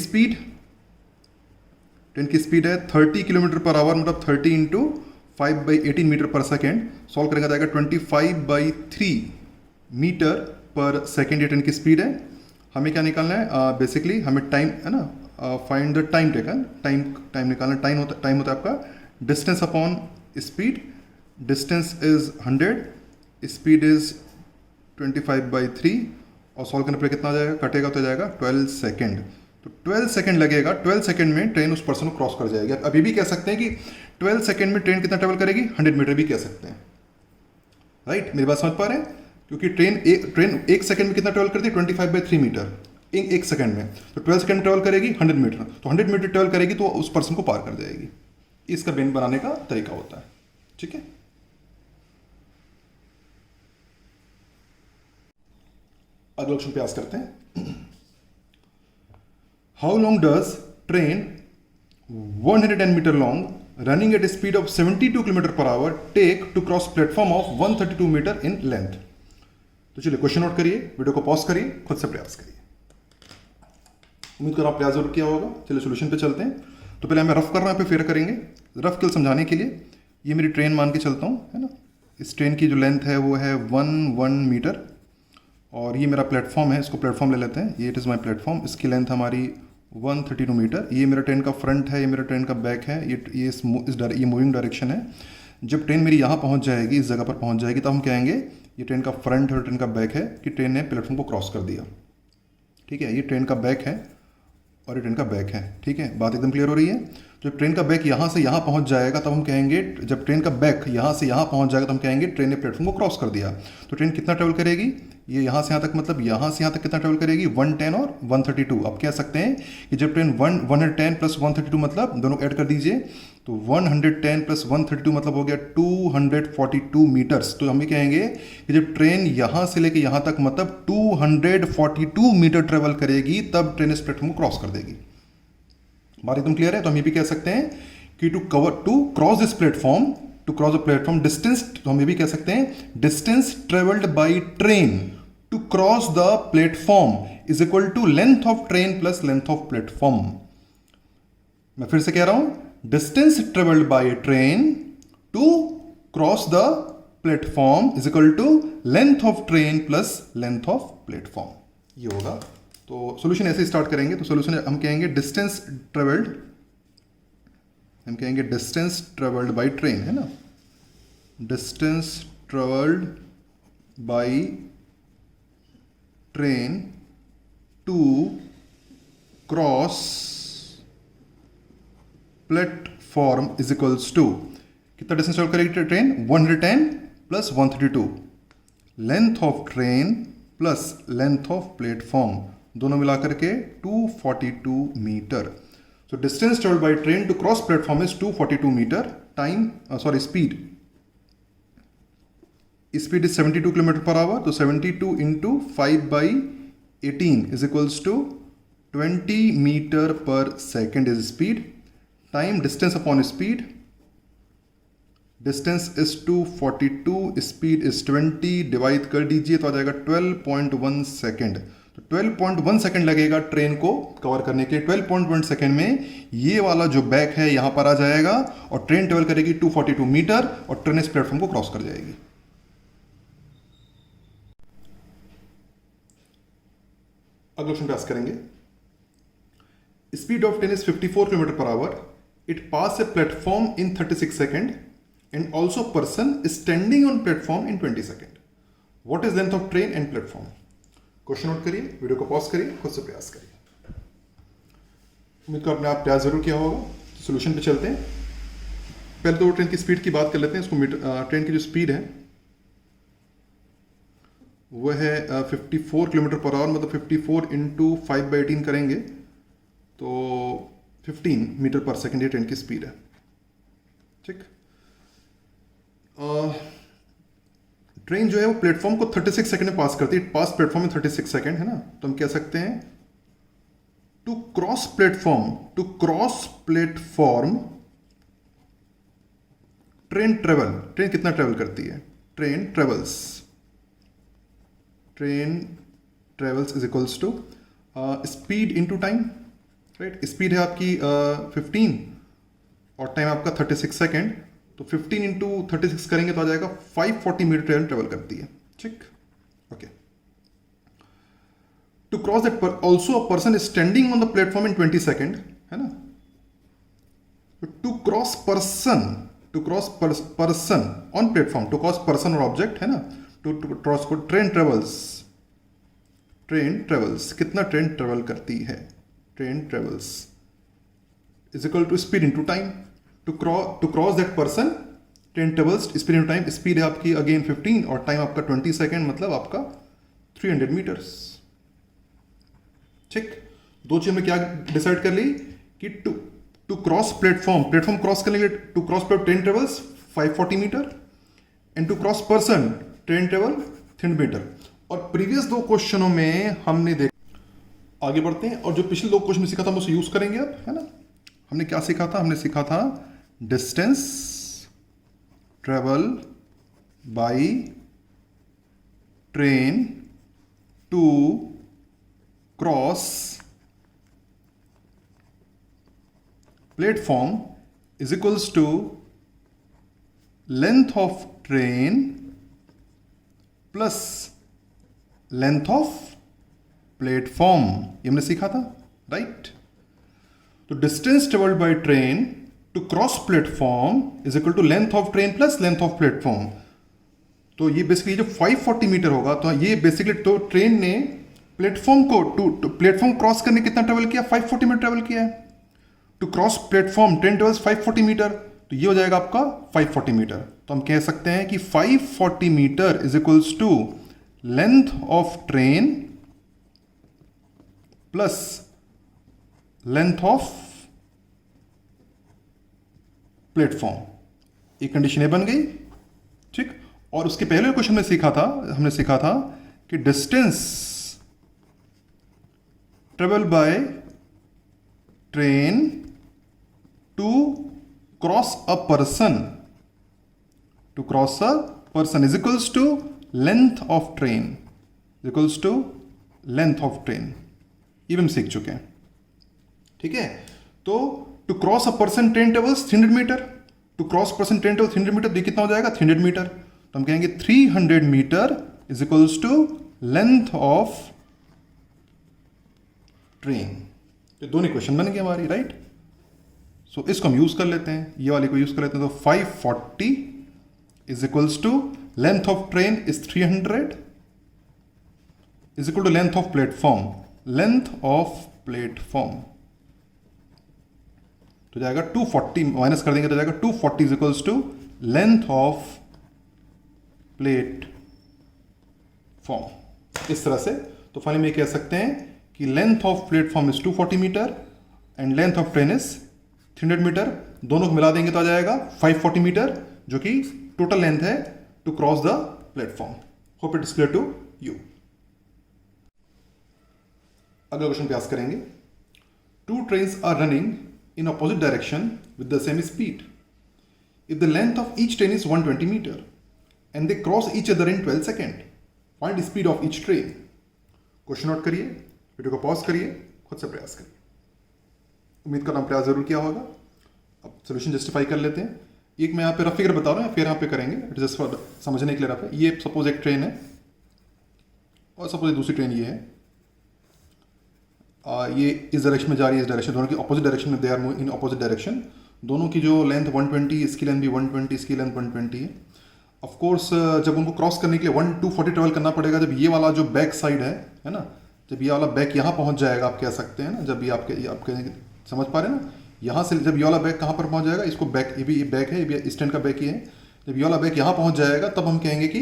स्पीड है 30 किलोमीटर पर आवर, मतलब 30 into 5/18 metre per second. Solve करेंगे जाएगा 25/3 मीटर पर सेकेंड, ये ट्रेन की स्पीड है। हमें क्या निकालना है, बेसिकली हमें टाइम, है ना, find the time taken, time निकालना। टाइम होता है आपका distance upon speed, distance is 100, speed is 25/3, और सॉल्व करने पर कितना आ जाएगा, कटेगा तो जाएगा 12 सेकेंड। तो 12 सेकेंड लगेगा, 12 सेकेंड में ट्रेन उस पर्सन को क्रॉस कर जाएगी। अभी भी कह सकते हैं कि 12 सेकेंड में ट्रेन कितना ट्रेवल करेगी, 100 मीटर भी कह सकते हैं, राइट। मेरी बात समझ पा रहे हैं, क्योंकि ट्रेन एक सेकंड में कितना ट्रेवल करती है, 25/3 मीटर एक सेकंड में। तो 12 सेकंड ट्रेवल करेगी 100 मीटर, तो 100 मीटर ट्रेवल करेगी तो उस पर्सन को पार कर जाएगी। इसका बेन बनाने का तरीका होता है। ठीक है, अगला ऑप्शन पे आस करते हैं। How long does train 110 metre long running at speed of 72 kilometre per hour take to cross platform of 132 metre in length. तो चलिए क्वेश्चन नोट करिए, वीडियो को पॉज करिए, खुद से प्रयास करिए। उम्मीद कर आप प्रयास जरूर किया होगा। चलिए सोल्यूशन पे चलते हैं। तो पहले हमें रफ करना है, फिर करेंगे रफ के समझाने के लिए। ये मेरी ट्रेन मान के चलता हूँ, है ना। इस ट्रेन की जो लेंथ है वो है 1 मीटर, और ये मेरा प्लेटफॉर्म है, इसको प्लेटफॉर्म ले लेते हैं। ये इट इज़ माई प्लेटफॉर्म, इसकी लेंथ हमारी 132 मीटर। ये मेरा ट्रेन का फ्रंट है, ये मेरा ट्रेन का बैक है, ये मूविंग डायरेक्शन है। जब ट्रेन मेरी यहाँ पहुँच जाएगी, इस जगह पर पहुँच जाएगी, तब हम कहेंगे ये ट्रेन का फ्रंट है और ट्रेन का बैक है, कि ट्रेन ने प्लेटफॉर्म को क्रॉस कर दिया। ठीक है, ये ट्रेन का बैक है और ये ट्रेन का बैक है। ठीक है, बात एकदम क्लियर हो रही है। जब ट्रेन का बैक यहाँ से यहाँ पहुँच जाएगा तब हम कहेंगे, जब ट्रेन का बैक यहाँ से यहाँ पहुँच जाएगा तो हम कहेंगे ट्रेन ने प्लेटफॉर्म को क्रॉस कर दिया। तो ट्रेन कितना ट्रेवल करेगी, ये यहाँ से यहाँ तक, मतलब यहाँ से यहाँ तक कितना ट्रेवल करेगी, 110 और 132। अब कह सकते हैं कि जब ट्रेन 110 प्लस 132, मतलब दोनों ऐड कर दीजिए, तो 110 प्लस 132 मतलब हो गया 242 मीटर्स। तो हम ये कहेंगे कि जब ट्रेन यहाँ से लेके यहाँ तक मतलब 242 मीटर ट्रेवल करेगी तब ट्रेन इस प्लेटफॉर्म को क्रॉस कर देगी। बात एकदम क्लियर है। तो हम ये भी कह सकते हैं कि to cross this platform, to cross the platform distance, तो हम ये भी कह सकते हैं distance travelled by train to cross the platform is equal to length of train plus length of platform. मैं फिर से कह रहा हूं, distance travelled by train to cross the platform is equal to length of train plus length of platform. ये होगा। तो solution ऐसे स्टार्ट करेंगे। तो सॉल्यूशन हम कहेंगे डिस्टेंस ट्रेवल्ड, हम कहेंगे डिस्टेंस ट्रेवल्ड बाय ट्रेन, है ना, distance travelled by train to cross platform is equals to, कितना डिस्टेंस ट्रेवल करेगी train, 110 plus 132, length of train plus length of platform, दोनों मिलाकर के 242 metre. So distance traveled by train to cross platform is 242 meter. Speed. Speed is 72 km per hour. So 72 into 5/18 is equals to 20 meter per second is speed. Time, distance upon speed. Distance is 242, speed is 20, divide कर दीजिए तो आ जाएगा 12.1 second. तो 12.1 second लगेगा train को cover करने के लिए। 12.1 सेकंड में ये वाला जो बैक है यहां पर आ जाएगा और ट्रेन ट्रेवल करेगी 242 मीटर और ट्रेन इस प्लेटफॉर्म को क्रॉस कर जाएगी। अगला क्वेश्चन पास करेंगे। Speed of train is 54 kilometre per our. It pass a platform in 36 second and also person standing on platform in 20 second. What is length of train and platform? Question note करिए, video को pause करिए, खुद से प्रयास करिए। उम्मीद करते हैं आप प्रयास जरूर किया होगा। सॉल्यूशन पे चलते हैं। पहले तो ट्रेन की स्पीड की बात कर लेते हैं। इसको ट्रेन की जो स्पीड है वो है 54 किलोमीटर पर आवर, मतलब 54 इंटू 5/18 करेंगे तो 15 मीटर पर सेकेंड ये ट्रेन की स्पीड है। ठीक, ट्रेन जो है वो प्लेटफॉर्म को 36 सेकंड में पास करती है। पास प्लेटफॉर्म में 36 सेकंड, है ना। तो हम कह सकते हैं टू क्रॉस प्लेटफॉर्म ट्रेन कितना ट्रेवल करती है, train travels is equals to speed into time, right. Speed है आपकी 15 और टाइम आपका 36 सेकेंड, तो 15 इंटू 36 करेंगे तो आ जाएगा 540 मीटर ट्रेन ट्रेवल करती है। ठीक, okay. To cross that also a person is standing on the platform in 20 second, है ना। To cross person on platform, to cross person और ऑब्जेक्ट, है ना। टू क्रॉस ट्रेन ट्रेवल्स कितना ट्रेन ट्रेवल करती है, train travels is equal to speed into time. To cross that person 10 travels speed in time, speed है आपकी again 15 और time आपका 20 सेकेंड, मतलब आपका 300 मीटर्स। ठीक, दो चीज में क्या डिसाइड कर ली कि टू क्रॉस प्लेटफॉर्म क्रॉस करने के लिए to cross platform 10 travels 540 metre and to cross person 10 travel 300 metre. और प्रीवियस दो क्वेश्चनों में हमने देखा, आगे बढ़ते हैं और जो पिछले दो क्वेश्चन में सीखा था हम उसे यूज करेंगे अब, है ना। हमने क्या सीखा था? हमने सीखा था distance travel by train to cross platform is equals to length of train plus length of platform, ये हमने सीखा था, राइट। तो distance travelled by train to cross platform is equal to length of train plus length of platform. तो ये basically जो 540 metre होगा, तो ये बेसिकली तो ट्रेन ने प्लेटफॉर्म को टू प्लेटफॉर्म क्रॉस करने कितना ट्रेवल किया? 540 मीटर ट्रेवल किया है। To cross platform 10 travels 540 metre, तो ये हो जाएगा आपका 540 मीटर। तो हम कह सकते हैं कि 540 metre is equals to length of train plus length of platform. एक कंडीशन ये बन गई, ठीक। और उसके पहले क्वेश्चन में हमने सीखा था कि distance travel by train to cross a person is equals to length of train, equals to length of train. ये भी हम सीख चुके हैं, ठीक है। तो to cross a person 10 travels 300 metre, to cross person 10 travels 300 metre, ये कितना हो जाएगा? 300 मीटर। तो हम कहेंगे 300 metre is equals to length of train. तो दोनों इक्वेशन बन गई हमारी, राइट। सो इसको हम यूज कर लेते हैं, ये वाले को यूज कर लेते हैं। तो 540 is equals to length of train is 300 is equal to length of platform, तो जाएगा 240, माइनस कर देंगे तो जाएगा 240 is equals to length of platform, इस तरह से। तो फाइनली में कह सकते हैं कि length of platform is 240 metre and length of train is 300 metre. दोनों को मिला देंगे तो आ जाएगा 540 मीटर, जो कि टोटल लेंथ है to cross the platform. Hope it is clear to you. अगला क्वेश्चन प्रयास करेंगे। Two trains are running in opposite direction with the same speed. If the length of each train is 120 meter and they cross each other in 12 seconds, find the speed of each train. Question note करिए, video को pause करिए, खुद से प्रयास करिए। उम्मीद करता हूं प्रयास जरूर किया होगा। अब सोल्यूशन जस्टिफाई कर लेते हैं। एक मैं यहाँ पे रफ फिगर बता रहा हूँ, फिर यहाँ पे करेंगे जस्ट फॉर समझने के लिए रफ है। ये सपोज एक ट्रेन है और सपोज दूसरी ट्रेन ये है, ये इस डायरेक्शन में जा रही है, इस डायरेक्शन, दोनों की ऑपोजिट डायरेक्शन में, they are moving in opposite direction. दोनों की जो लेंथ 120, इसकी लेंथ भी 120, इसकी लेंथ 120 है। ऑफ कोर्स जब उनको क्रॉस करने के लिए 240 ट्रेवल करना पड़ेगा। जब ये वाला जो बैक साइड है ना, जब ये वाला बैक यहाँ पहुँच जाएगा, आप कह सकते हैं ना, जब ये आपके समझ पा रहे हैं ना, यहाँ से जब ये वाला बैक कहाँ पर पहुँच जाएगा, इसको बैक, ये भी बैक है, ये भी स्टैंड का बैक ही है। जब ये वाला बैक यहाँ पहुँच जाएगा तब हम कहेंगे कि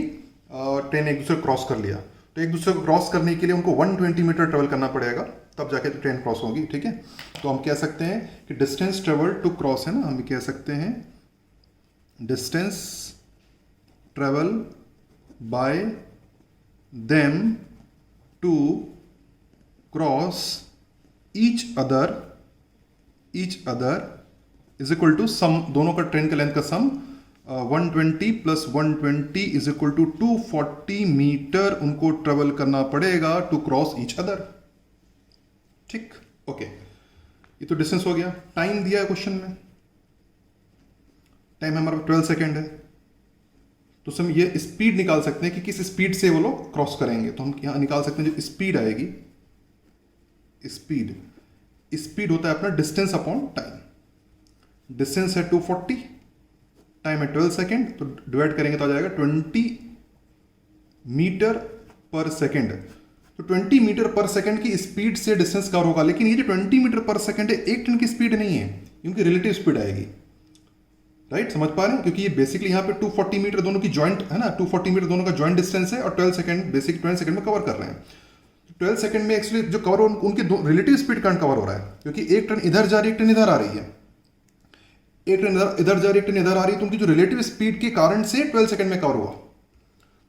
ट्रेन एक दूसरे को क्रॉस कर लिया। तो एक दूसरे को क्रॉस करने के लिए उनको 120 मीटर ट्रेवल करना पड़ेगा, तब जाके तो ट्रेन क्रॉस होगी, ठीक है। तो हम कह सकते हैं कि डिस्टेंस ट्रेवल टू क्रॉस है ना, हम कह सकते हैं distance travel by them to cross each other is equal to sum, दोनों का ट्रेन का लेंथ का sum 120 plus 120 is equal to 240 metre उनको ट्रेवल करना पड़ेगा टू क्रॉस ईच अदर, ठीक। ओके, ये तो डिस्टेंस हो गया। टाइम दिया है क्वेश्चन में, टाइम हमारा 12 सेकेंड है। तो हम ये स्पीड निकाल सकते हैं कि किस स्पीड से वो लोग क्रॉस करेंगे। तो हम यहां निकाल सकते हैं जो स्पीड आएगी, स्पीड होता है अपना डिस्टेंस अपॉन टाइम। डिस्टेंस है 240, टाइम है 12 सेकेंड, तो डिवाइड करेंगे तो आ जाएगा 20 मीटर पर सेकेंड। तो 20 मीटर पर सेकेंड की स्पीड से डिस्टेंस कवर होगा। लेकिन ये जो 20 मीटर पर सेकेंड है, एक ट्रेन की स्पीड नहीं है, क्योंकि रिलेटिव स्पीड आएगी। राइट, समझ पा रहे हैं? क्योंकि ये बेसिकली यहाँ पे 240 मीटर दोनों की जॉइंट है ना, 240 मीटर दोनों का जॉइंट डिस्टेंस है और 12 सेकंड, बेसिक 12 सेकंड में कवर कर रहे हैं। 12 सेकंड में एक्चुअली जो कवर उनके रिलेटिव स्पीड करंट कवर हो रहा है, क्योंकि एक ट्रेन इधर जा रही है, एक ट्रेन इधर आ रही है, एक ट्रेन इधर जा रही है, एक ट्रेन इधर आ रही है, तो उनकी जो रिलेटिव स्पीड के कारण से 12 सेकंड में कवर हुआ।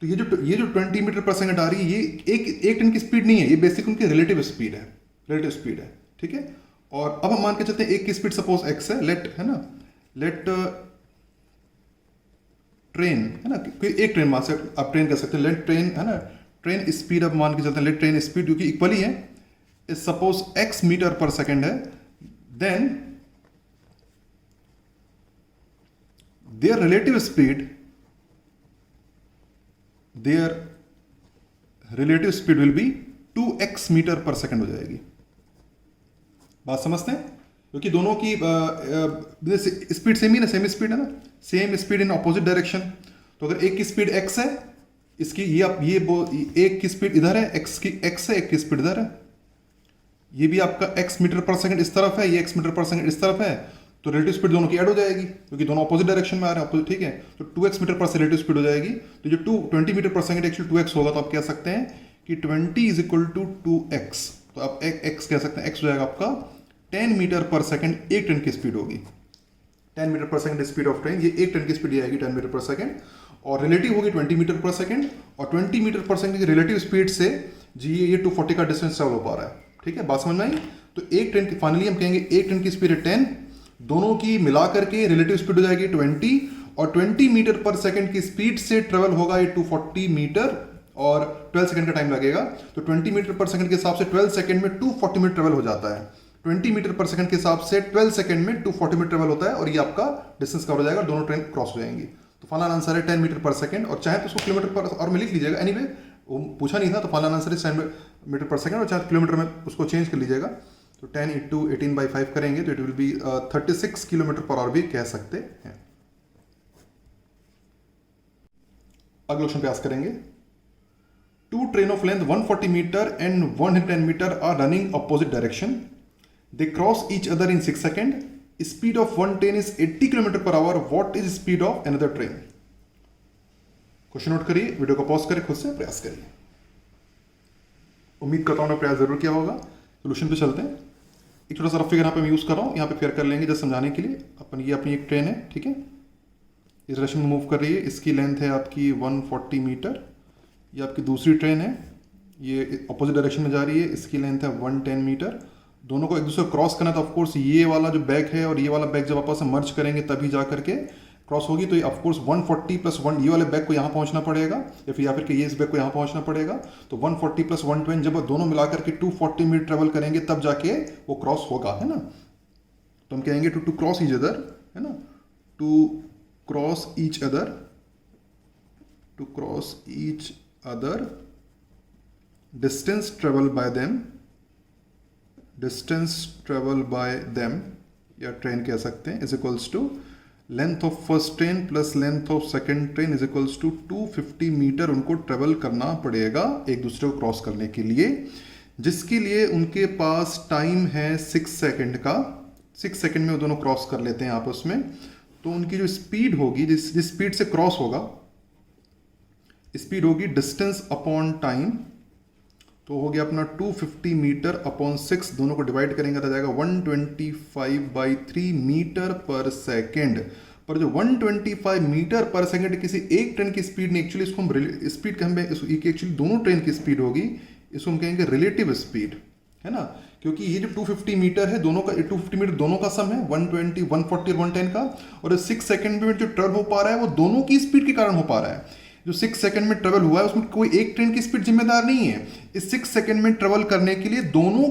तो ये जो 20 मीटर पर सेकंड आ रही है, ये एक ट्रेन की स्पीड नहीं है, ये बेसिक उनकी रिलेटिव स्पीड है, रिलेटिव स्पीड है, ठीक है। और अब हम मान के चलते हैं एक की स्पीड सपोज x है, लेट है ना, लेट ट्रेन है ना, कोई एक ट्रेन मान से आप ट्रेन कह सकते हैं, लेट ट्रेन है ना, ट्रेन स्पीड अब मान के चलते हैं, लेट ट्रेन स्पीड क्योंकि इक्वली है, is suppose x metre per second है, then their relative speed will be 2x metre per second हो जाएगी। बात समझते हैं? क्योंकि दोनों की स्पीड सेम ही ना, सेम स्पीड है ना, same speed in opposite direction. तो अगर एक की स्पीड x है, इसकी ये एक की स्पीड इधर है, x है, एक की स्पीड इधर है, ये भी आपका x मीटर पर सेकंड इस तरफ है, ये x मीटर पर सेकंड इस तरफ है, तो रिलेटिव स्पीड दोनों की ऐड हो जाएगी क्योंकि दोनों ऑपोजिट डायरेक्शन में आ रहे हैं, ऑपोजिट, ठीक है। तो 2x metre per second relative speed हो जाएगी। तो जो 20 metre per second actually 2x होगा, तो आप कह सकते हैं कि 20 इज इक्वल टू 2x। तो आप x कह सकते हैं, x हो जाएगा आपका 10 मीटर पर सेकंड एक ट्रेन की स्पीड होगी, 10 metre per second speed of train, ये एक ट्रेन की स्पीड आएगी 10 मीटर पर सेकंड, और रिलेटिव होगी 20 मीटर पर सेकंड, और 20 मीटर पर सेकंड की रिलेटिव स्पीड से जी ये 240 का डिस्टेंस ट्रेवल हो पा रहा है, ठीक है। बात समझ में आई? तो एक ट्रेन की फाइनली हम कहेंगे एक ट्रेन की स्पीड है 10, दोनों की मिला करके रिलेटिव स्पीड हो जाएगी 20, और 20 मीटर पर सेकंड की स्पीड से ट्रेवल होगा ये 240 मीटर, और 12 सेकंड का टाइम लगेगा। तो 20 मीटर पर सेकंड के हिसाब से 12 सेकंड में 240 मीटर ट्रेवल हो जाता है, 20 मीटर पर सेकंड के हिसाब से 12 सेकंड में 240 मीटर ट्रेवल होता है, और ये आपका डिस्टेंस कवर हो जाएगा, दोनों ट्रेन क्रॉस हो जाएंगी। तो फाइनल आंसर है 10 मीटर पर सेकंड, और चाहे तो उसको किलोमीटर पर और में लिख लीजिएगा, एनीवे वो पूछा नहीं था, तो फाइनल आंसर है 10 मीटर पर सेकंड, और चाहे किलोमीटर में उसको चेंज कर लीजिएगा। तो 10 इंटू 18/5 करेंगे तो it will be 36 kilometre per hour भी कह सकते हैं। अगले क्वेश्चन पे आस करेंगे, two train of length 140 metre and 110 metre are running opposite direction, they cross each other in 6 second, speed of one train is 80 kilometre per hour, what is speed of another train? Question note करिए, video को pause करिए, खुद से प्रयास करिए। उम्मीद करता हूं प्रयास जरूर किया होगा। सोल्यूशन पे चलते हैं। एक छोटा सा रफ फिगर यहाँ पे मैं यूज कर रहा हूँ, यहाँ पे फेयर कर लेंगे जस्ट समझाने के लिए। ये अपनी एक ट्रेन है, ठीक है, इस डायरेक्शन में मूव कर रही है, इसकी लेंथ है आपकी 140 मीटर। ये आपकी दूसरी ट्रेन है, ये अपोजिट डायरेक्शन में जा रही है, इसकी लेंथ है 110 मीटर। दोनों को एक दूसरे को क्रॉस करना, तो ऑफकोर्स ये वाला जो बैक है और ये वाला बैक जब आपस में मर्ज करेंगे तभी जा करके क्रॉस होगी। तो ये ऑफकोर्स 140 प्लस 1 ये वाले बैक को यहाँ पहुँचना पड़ेगा, या फिर कि ये इस बैक को यहाँ पहुँचना पड़ेगा। तो 140 प्लस 120 जब दोनों मिलाकर के 240 मिनट ट्रेवल करेंगे तब जाके वो क्रॉस होगा, है ना। तो हम कहेंगे टू क्रॉस ईच अदर, है ना, to cross each other, to cross each other distance travel by them, distance travel by them या ट्रेन कह सकते हैं, is equals to length of first train plus length of second train is equals to 250 metre उनको travel करना पड़ेगा एक दूसरे को क्रॉस करने के लिए, जिसके लिए उनके पास टाइम है 6 सेकेंड का। 6 सेकेंड में वो दोनों क्रॉस कर लेते हैं आपस में। तो उनकी जो स्पीड होगी, जिस स्पीड से क्रॉस होगा, स्पीड होगी डिस्टेंस अपॉन टाइम। तो हो गया अपना 250 मीटर अपॉन 6, दोनों को डिवाइड करेंगे तो जाएगा 125/3 मीटर पर सेकेंड। पर जो 125 मीटर पर सेकेंड किसी एक ट्रेन की स्पीड नहीं, एक्चुअली इसको हम स्पीड कहेंगे, एक्चुअली दोनों ट्रेन की स्पीड होगी, इसको हम कहेंगे रिलेटिव स्पीड, है ना। क्योंकि ये जो 250 मीटर है, दोनों का 250 मीटर दोनों का सम है, 120, 140 और 110 का, और 6 सेकेंड में जो ट्रेवल हो पा रहा है वो दोनों की स्पीड के कारण हो पा रहा है। जो 6 सेकंड में ट्रेवल हुआ है उसमें कोई एक ट्रेन की स्पीड जिम्मेदार नहीं है। इस 6 सेकंड में ट्रेवल करने के लिए दोनों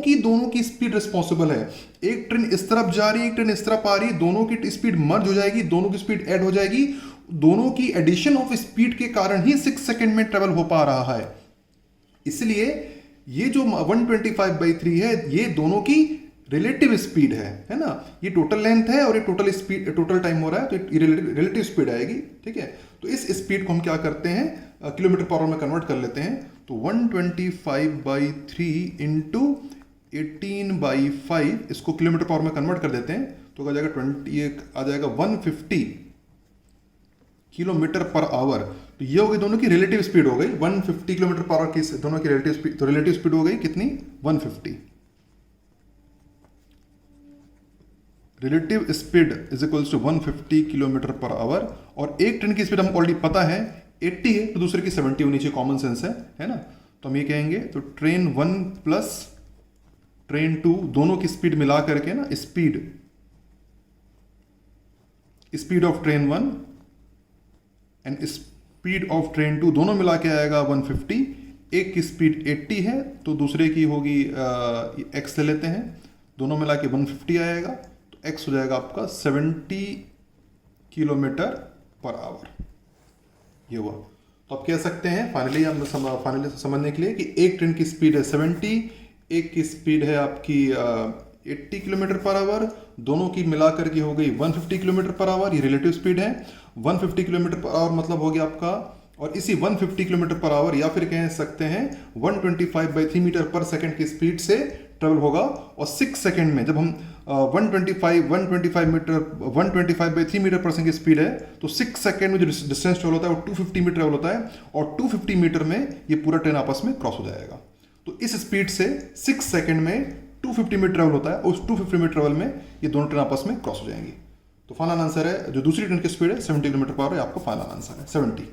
की स्पीड रिस्पॉन्सिबल है। एक ट्रेन इस तरफ जा रही है, एक ट्रेन इस तरफ आ रही है, दोनों की स्पीड मर्ज हो जाएगी, दोनों की स्पीड ऐड हो जाएगी। दोनों की एडिशन ऑफ स्पीड के कारण ही 6 सेकंड में ट्रेवल हो पा रहा है। इसलिए ये जो 125/3 है, ये दोनों की रिलेटिव स्पीड है ना। ये टोटल लेंथ है और ये टोटल स्पीड, टोटल टाइम हो रहा है, तो ये रिलेटिव स्पीड आएगी, ठीक है। तो इस स्पीड को हम क्या करते हैं, किलोमीटर पर आवर में कन्वर्ट कर लेते हैं। तो 125/3 इंटू 18/5 इसको किलोमीटर पर आवर में कन्वर्ट कर देते हैं, तो आ जाएगा 150 किलोमीटर पर आवर। तो ये हो गई दोनों की रिलेटिव स्पीड हो गई 150 किलोमीटर पर आवर की, दोनों की रिलेटिव स्पीड। तो रिलेटिव स्पीड हो गई कितनी? 150। Relative speed is equals to 150 kilometre per hour. और एक ट्रेन की स्पीड हमको ऑलरेडी पता है 80 है, तो दूसरे की 70 होनी चाहिए, कॉमन सेंस है ना। तो हम ये कहेंगे तो ट्रेन 1 प्लस ट्रेन 2 दोनों की स्पीड मिला करके ना, speed of train 1 and speed of train 2 दोनों मिला के आएगा 150। एक की स्पीड 80 है तो दूसरे की होगी एक्स ले लेते हैं, दोनों मिला के 150 आएगा, तो एक्स हो जाएगा आपका 70 किलोमीटर पर आवर। ये हुआ। तो आप कह सकते हैं फाइनली फाइनली समझने के लिए कि एक ट्रेन की स्पीड है 70, एक की स्पीड है आपकी 80 किलोमीटर पर आवर, दोनों की मिलाकर की हो गई 150 किलोमीटर पर आवर। ये रिलेटिव स्पीड है। 150 किलोमीटर पर आवर मतलब हो गया आपका, और इसी 150 किलोमीटर पर आवर या फिर कह सकते हैं 125/3 मीटर पर सेकंड की स्पीड से ट्रेवल होगा। और 6 सेकंड में जब हम 125/3 मीटर पर सेकंड की स्पीड है, तो 6 सेकंड में जो डिस्टेंस ट्रेवल होता है वो 250 मीटर ट्रेवल होता है, और 250 मीटर में ये पूरा ट्रेन आपस में क्रॉस हो जाएगा। तो इस स्पीड से 6 सेकंड में 250 मीटर ट्रेवल होता है, उस 250 मीटर ट्रेवल में ये दोनों ट्रेन आपस में क्रॉस हो जाएंगी। तो फाइनल आंसर है जो दूसरी ट्रेन की स्पीड है 70 किलोमीटर पर आवर, आपका फाइनल आंसर है 70।